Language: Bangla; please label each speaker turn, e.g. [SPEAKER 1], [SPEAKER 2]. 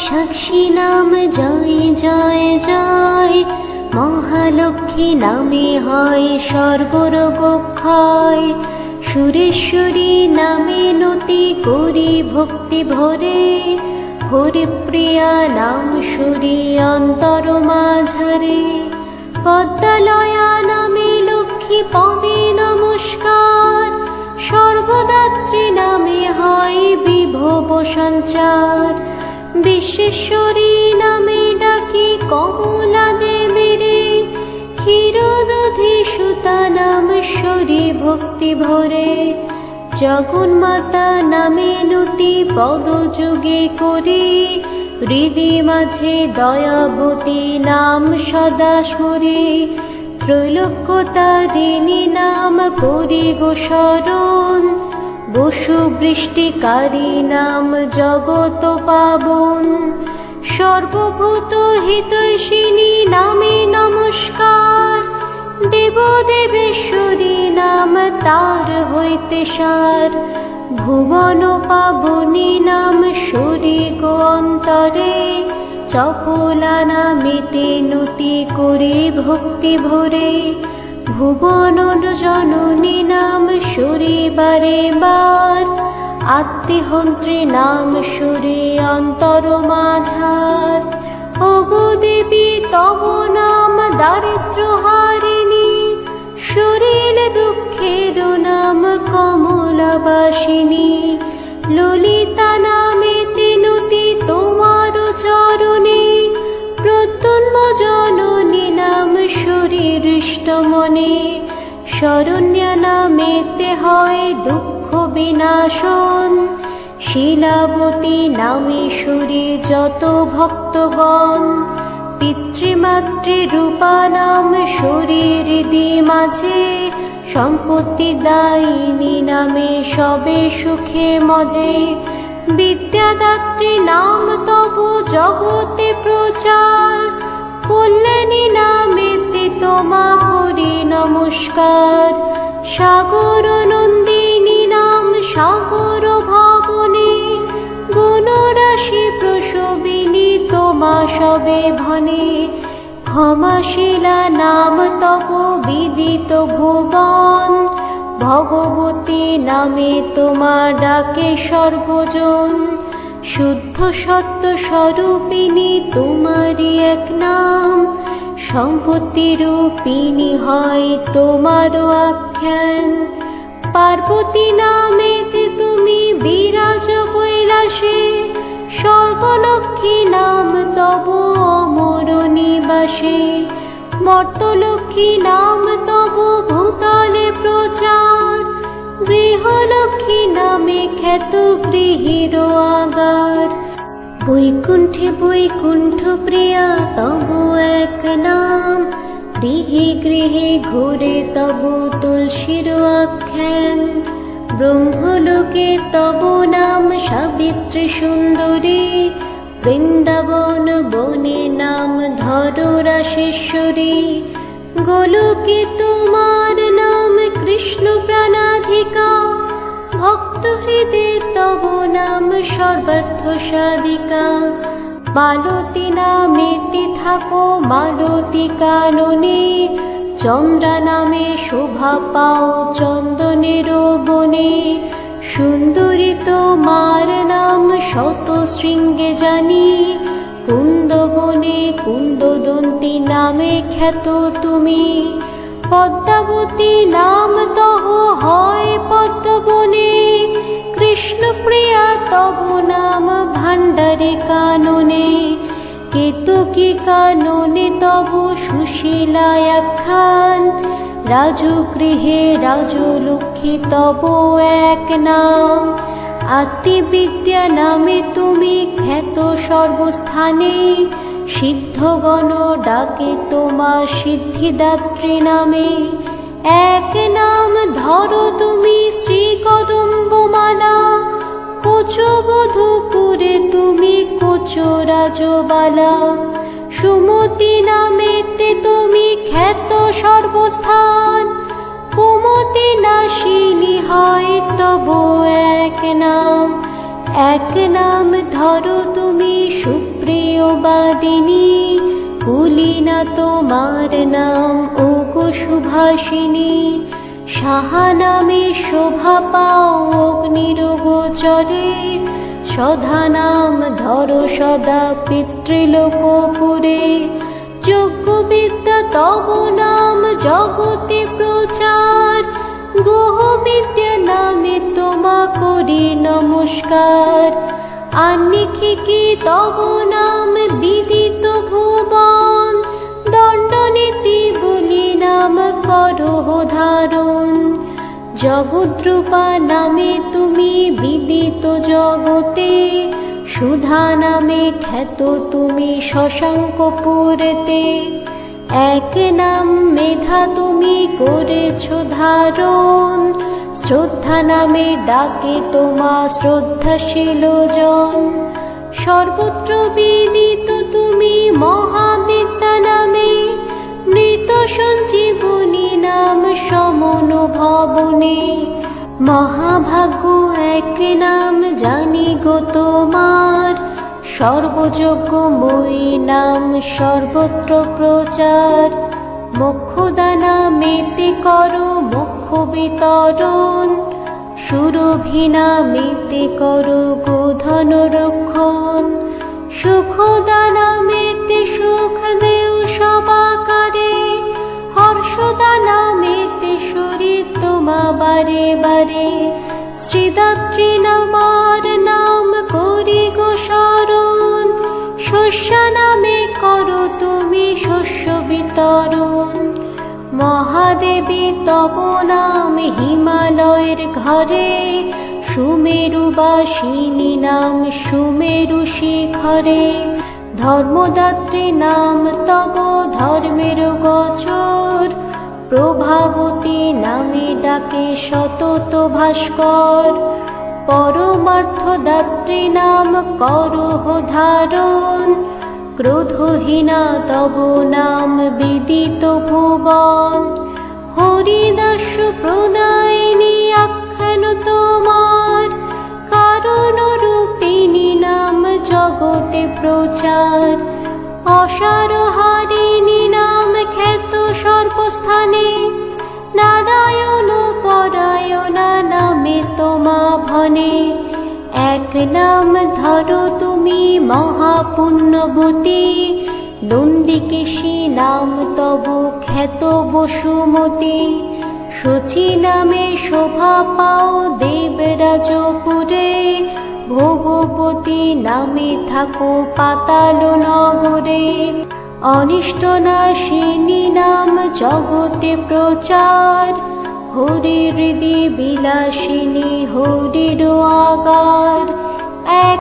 [SPEAKER 1] সাক্ষী নাম জয় জয় জয়, মহালক্ষ্মী নামে হয় সর্বরোগ ক্ষয়। সুরেশ্বরী নামে নতি করি ভক্তি ভরে, হরিপ্রিয়া নাম সুরি অন্তর মাঝারে। পদ্মালয়া নামে লক্ষ্মী পাবে নমস্কার, সর্বদাত্রী নামে হয় বিভব সঞ্চার। বিশ্বেশ্বরী নামে ডাকি কমলা দেবীরে, ক্ষীরদধি সুতা নাম শরী ভক্তি ভরে। জগন্মাতা নামে নতি পদ যুগে করি, হৃদি মাঝে দয়াবতী নাম সদা স্মরি। ত্রৈলোক্যতারিণী নাম করি গো স্মরণ, বসু বৃষ্টিকারী নাম জগত পাবন। সর্বভূত হিতৈষিণী নামে নমস্কার, দেবদেবেশ্বরী নাম তার হইতে সার। ভুবন পাবনী নাম শরী গো অন্তরে, চপলা নামেতে নতি করি ভক্তি ভরে। ভুবন জননী নাম শরী বারে বার, আত্মিহন্ত্রী নাম শরী অন্তর মাঝার। ওগো দেবী তব নাম দারিদ্র হারিণী, শরীর দুঃখের নাম কমলাবাসিনী। ললিতা নামে তিনুতি তোমার চরণে, প্রত্যুন্ম জননী নাম শরীর ইষ্টমনে। শরণ্যা নামেতে হয় দুঃখ বিনাশন, শিলাবতী নামে শরী যত ভক্তগণ। পিতৃমাতৃ রূপা নাম শরী হৃদি মাঝে, সম্পত্তি দায়িনী নামে সবে সুখে মজে। বিদ্যাদাত্রী নাম তব জগতে প্রচার, কল্যাণী নামেতে তোমা করি নমস্কার। সাগর নন্দিনী নাম সাগর ভবনে, গুণরাশি প্রসবিনী তোমা সবে ভনে। ক্ষমাশীলা নাম তব বিদিত ভুবন, ভগবতী নামে তোমা ডাকে সর্বজন। শুদ্ধ সত্য স্বরূপিণী তোমারই এক নাম, সম্পত্তি রূপিণী হয় তোমারও আখ্যান। পার্বতী নামেতে তুমি বিরাজ কৈলাসে, স্বর্গলক্ষ্মী নাম তব অমর নিবাসে। মর্তলক্ষ্মী নাম তব ভূতলে প্রচার, গৃহলক্ষ্মী নামে খ্যাত গৃহীর আগার। বৈকুণ্ঠে বৈকুণ্ঠ প্রিয়া তব এক নাম, গৃহে গৃহে ঘুরে তব তুলসীর আখ্যান। ব্রহ্মলোকে তব নাম সাবিত্রী সুন্দরী, বৃন্দাবন বনে নাম ধররাশেশ্বরী। গোলকে তোমার নাম কৃষ্ণ প্রাণাধিকা, ভক্ত হৃদে তব নাম সর্বার্থ সাধিকা। মালতী নামেতে থাকো মালতী কাননে, চন্দ্রা নামে শোভা পাও চন্দনের বনে। সুন্দরী তোমার নাম শত শৃঙ্গে জানি, কুন্দবনে কুন্দদন্তী নামে খ্যাত তুমি। পদ্মাবতী নাম তহ হয় পদ্মবনে, কৃষ্ণপ্রিয়া তব নাম ভাণ্ডারে কাননে। কেতকী কাননে তব সুশীলায় আখ্যান, রাজগৃহে রাজলক্ষ্মী তব এক নাম। আত্মিবিদ্যা নামে তুমি খ্যাত সর্বস্থানে, সিদ্ধগণ ডাকে তোমা সিদ্ধিদাত্রী নামে। এক নাম ধরো তুমি শ্রী কদম্বমালা, কোচবধূপুরে তুমি কোচ রাজবালা। সুমতি নামেতে তুমি খ্যাত সর্বস্থান, কুমতি নাশিনী হয় তব এক নাম। এক নাম ধরো তুমি সুপ্রিয় বাদিনী, ভুলি না তোমার নাম ওগো সুভাষিনী। সাহা নামে শোভা পাও অগ্নির গোচরে, সধা নাম ধরো সদা পিতৃলোকপুরে। যোগ্য বিদ্যা তব নাম জগতে প্রচার, গুহ বিদ্যা নামে তোমা করি নমস্কার। আন্নিক্ষিকি তব নাম বিদিত ভুবন, দণ্ডনীতি বলি নাম করো ধারণ। জগদ্রূপা নামে তুমি বিদিত জগতে, সুধা নামে খ্যাত তুমি শশাঙ্কপুরেতে। এক নাম মেধা তুমি করেছ ধারণ, শ্রদ্ধা নামে ডাকে তোমা শ্রদ্ধাশীল জন। সর্বত্র বিদিত তুমি মহাবিদ্যা নামে, মৃত সঞ্জীবনী নাম সমন ভবনে। মহাভাগ্য এক নাম জানি গো তোমার, সর্বযজ্ঞময়ী নাম সর্বত্র প্রচার। মোক্ষদা নামেতে করো মোক্ষ বিতরণ, সুরভি নামেতে করো গোধন রক্ষণ। সুখদা নামেতে সুখ দেও সবাকারে, হর্ষদা নামেতে শরীর তোমা বারে বারে। শ্রীদাত্রী নামার নাম করি গো স্মরণ, শস্য নামে করো তুমি শস্য বিতরণ। মহাদেবী তব নাম হিমালয়ের ঘরে, সুমেরুবাসিনী নাম সুমেরু শিখরে। ধর্মদাত্রী নাম তব ধর্মের গোচর, প্রভাবতী নামে ডাকে সতত ভাস্কর। পরমার্থদাত্রী নাম করহ ধারণ, ক্রোধহীনা তব নাম বিদিত ভুবন। হরিদাস প্রদায়িনী আখ্যান তোমার, কারণ রূপিণী নাম জগতে প্রচার। অসারহারিণী নাম খ্যাত সর্বস্থানে, নারায়ণ পরায়ণা নামে তোমা ভনে। এক নাম ধরো তুমি মহাপুণ্যবতী, নন্দিকেশী নাম তব খ্যাত বসুমতী। শচী নামে শোভা পাও দেবরাজপুরে, ভোগবতী নামে থাকো পাতাল নগরে। অনিষ্ট নাশিনী নাম জগতে প্রচার, হরি হৃদি বিলাসিনী হরির আগার। এক